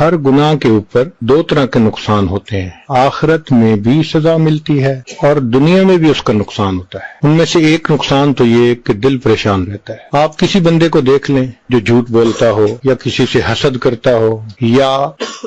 ہر گناہ کے اوپر دو طرح کے نقصان ہوتے ہیں، آخرت میں بھی سزا ملتی ہے اور دنیا میں بھی اس کا نقصان ہوتا ہے۔ ان میں سے ایک نقصان تو یہ کہ دل پریشان رہتا ہے۔ آپ کسی بندے کو دیکھ لیں جو جھوٹ بولتا ہو یا کسی سے حسد کرتا ہو یا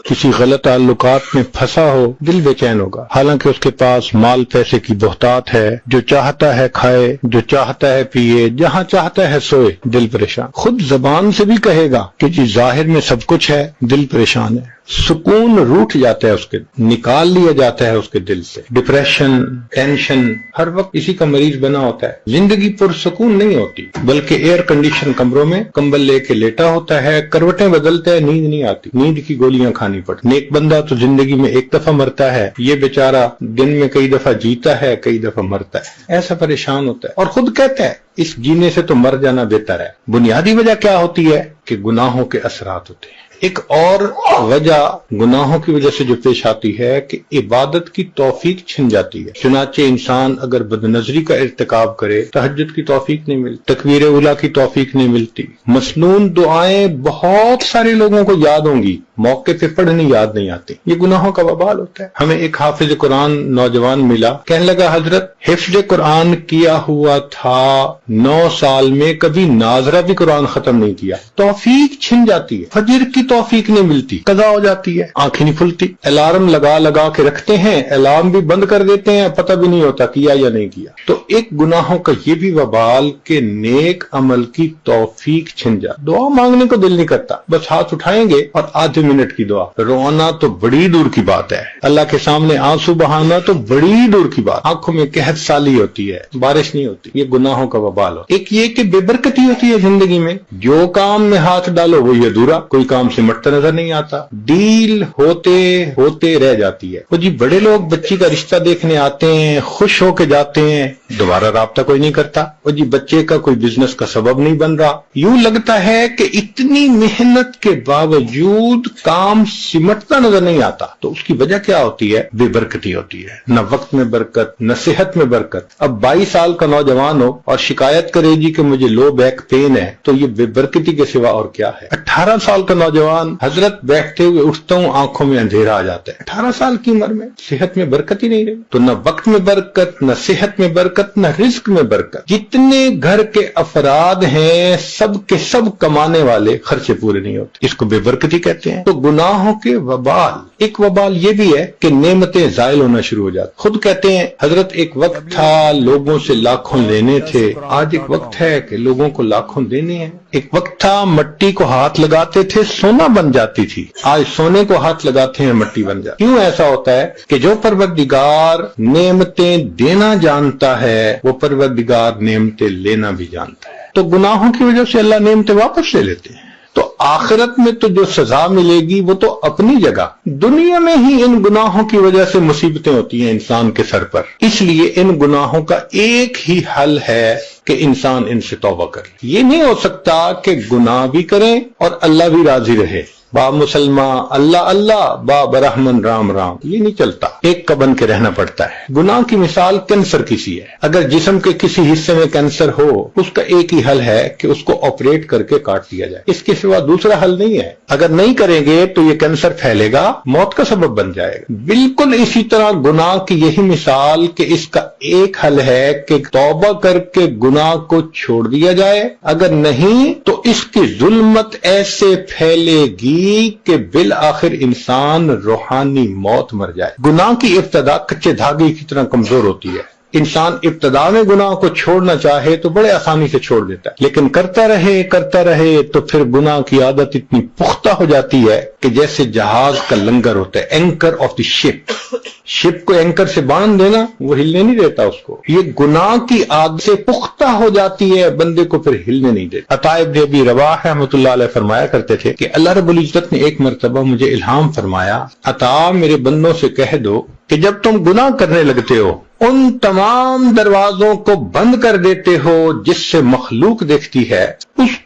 کسی غلط تعلقات میں پھنسا ہو، دل بے چین ہوگا، حالانکہ اس کے پاس مال پیسے کی بہتات ہے، جو چاہتا ہے کھائے، جو چاہتا ہے پیے، جہاں چاہتا ہے سوئے، دل پریشان۔ خود زبان سے بھی کہے گا کہ جی ظاہر میں سب کچھ ہے، دل پریشان ہے، سکون روٹ جاتا ہے، اس کے نکال لیا جاتا ہے اس کے دل سے، ڈپریشن، ٹینشن، ہر وقت اسی کا مریض بنا ہوتا ہے۔ زندگی پرسکون نہیں ہوتی، بلکہ ایئر کنڈیشن کمروں میں کمبل لے کے لیٹا ہوتا ہے، کروٹیں بدلتا ہے، نیند نہیں آتی، نیند کی گولیاں کھانی پڑتی۔ نیک بندہ تو زندگی میں ایک دفعہ مرتا ہے، یہ بیچارہ دن میں کئی دفعہ جیتا ہے، کئی دفعہ مرتا ہے، ایسا پریشان ہوتا ہے، اور خود کہتا ہے اس جینے سے تو مر جانا بہتر ہے۔ بنیادی وجہ کیا ہوتی ہے کہ گناہوں کے اثرات ہوتے ہیں۔ ایک اور وجہ گناہوں کی وجہ سے جو پیش آتی ہے کہ عبادت کی توفیق چھن جاتی ہے۔ چنانچہ انسان اگر بدنظری کا ارتکاب کرے، تہجد کی توفیق نہیں ملتی، تکبیر اولیٰ کی توفیق نہیں ملتی، مسنون دعائیں بہت سارے لوگوں کو یاد ہوں گی، موقع پہ پڑھنی یاد نہیں آتی۔ یہ گناہوں کا وبال ہوتا ہے۔ ہمیں ایک حافظ قرآن نوجوان ملا، کہنے لگا حضرت حفظ قرآن کیا ہوا تھا 9 سال میں، کبھی ناظرہ بھی قرآن ختم نہیں کیا۔ توفیق چھن جاتی ہے، فجر کی توفیق نہیں ملتی، قضا ہو جاتی ہے، آنکھیں نہیں کھلتی، الارم لگا کے رکھتے ہیں، الارم بھی بند کر دیتے ہیں، پتہ بھی نہیں ہوتا کیا یا نہیں کیا۔ تو ایک گناہوں کا یہ بھی وبال کہ نیک عمل کی توفیق چھن جائے۔ دعا مانگنے کو دل نہیں کرتا، بس ہاتھ اٹھائیں گے اور آدھے منٹ کی دعا، رونا تو بڑی دور کی بات ہے، اللہ کے سامنے آنسو بہانا تو بڑی دور کی بات، آنکھوں میں قحط سالی ہوتی ہے، بارش نہیں ہوتی، یہ گناہوں کا وبال ہو۔ ایک یہ کہ بے برکتی ہوتی ہے زندگی میں، جو کام میں ہاتھ ڈالو وہی ادھورا، کوئی کام سمٹتا نظر نہیں آتا، ڈیل ہوتے ہوتے رہ جاتی ہے۔ وہ جی بڑے لوگ بچی کا رشتہ دیکھنے آتے ہیں، خوش ہو کے جاتے ہیں، دوبارہ رابطہ کوئی نہیں کرتا۔ وہ جی بچے کا کوئی بزنس کا سبب نہیں بن رہا، یوں لگتا ہے کہ اتنی محنت کے باوجود کام سمٹتا نظر نہیں آتا۔ تو اس کی وجہ کیا ہوتی ہے؟ بے برکتی ہوتی ہے، نہ وقت میں برکت، نہ صحت میں برکت۔ اب 22 سال کا نوجوان ہو اور شکایت کرے جی کہ مجھے لو بیک پین ہے، تو یہ بے برکتی کے سوا اور کیا ہے؟ 18 سال کا نوجوان، حضرت بیٹھتے ہوئے اٹھتا ہوں آنکھوں میں اندھیرا آ جاتا ہے، 18 سال کی عمر میں صحت میں برکت ہی نہیں رہی۔ تو نہ وقت میں برکت، نہ صحت میں برکت، نہ رزق میں برکت۔ جتنے گھر کے افراد ہیں سب کے سب کمانے والے، خرچے پورے نہیں ہوتے، اس کو بے برکتی کہتے ہیں۔ تو گناہوں کے وبال، ایک وبال یہ بھی ہے کہ نعمتیں زائل ہونا شروع ہو جاتی۔ خود کہتے ہیں حضرت ایک وقت تھا لوگوں سے لاکھوں لینے تھے، آج ایک وقت ہے کہ لوگوں کو لاکھوں دینے ہیں۔ ایک وقت تھا مٹی کو ہاتھ لگاتے تھے سونا بن جاتی تھی، آج سونے کو ہاتھ لگاتے ہیں مٹی بن جاتی۔ کیوں ایسا ہوتا ہے کہ جو پروردگار نعمتیں دینا جانتا ہے وہ پروردگار نعمتیں لینا بھی جانتا ہے۔ تو گناہوں کی وجہ سے اللہ نعمتیں واپس لے لیتے ہیں۔ تو آخرت میں تو جو سزا ملے گی وہ تو اپنی جگہ، دنیا میں ہی ان گناہوں کی وجہ سے مصیبتیں ہوتی ہیں انسان کے سر پر۔ اس لیے ان گناہوں کا ایک ہی حل ہے کہ انسان ان سے توبہ کرے۔ یہ نہیں ہو سکتا کہ گناہ بھی کریں اور اللہ بھی راضی رہے، با مسلمان اللہ اللہ، با برحمن رام رام، یہ نہیں چلتا، ایک کا بن کے رہنا پڑتا ہے۔ گناہ کی مثال کینسر کی سی ہے، اگر جسم کے کسی حصے میں کینسر ہو اس کا ایک ہی حل ہے کہ اس کو آپریٹ کر کے کاٹ دیا جائے، اس کے سوا دوسرا حل نہیں ہے۔ اگر نہیں کریں گے تو یہ کینسر پھیلے گا، موت کا سبب بن جائے گا۔ بالکل اسی طرح گناہ کی یہی مثال کہ اس کا ایک حل ہے کہ توبہ کر کے گناہ کو چھوڑ دیا جائے، اگر نہیں تو اس کی ظلمت ایسے پھیلے گی کہ بالآخر انسان روحانی موت مر جائے۔ گناہ کی ابتدا کچے دھاگے کی طرح کمزور ہوتی ہے۔ انسان ابتدا میں گناہ کو چھوڑنا چاہے تو بڑے آسانی سے چھوڑ دیتا ہے، لیکن کرتا رہے تو پھر گناہ کی عادت اتنی پختہ ہو جاتی ہے کہ جیسے جہاز کا لنگر ہوتا ہے، اینکر آف دی شپ کو اینکر سے باندھ دینا، وہ ہلنے نہیں دیتا اس کو۔ یہ گناہ کی عادت سے پختہ ہو جاتی ہے، بندے کو پھر ہلنے نہیں دیتا۔ عطا ابن ابی رواح رحمۃ اللہ علیہ فرمایا کرتے تھے کہ اللہ رب العزت نے ایک مرتبہ مجھے الہام فرمایا، عطا میرے بندوں سے کہہ دو کہ جب تم گناہ کرنے لگتے ہو ان تمام دروازوں کو بند کر دیتے ہو جس سے مخلوق دیکھتی ہے، اس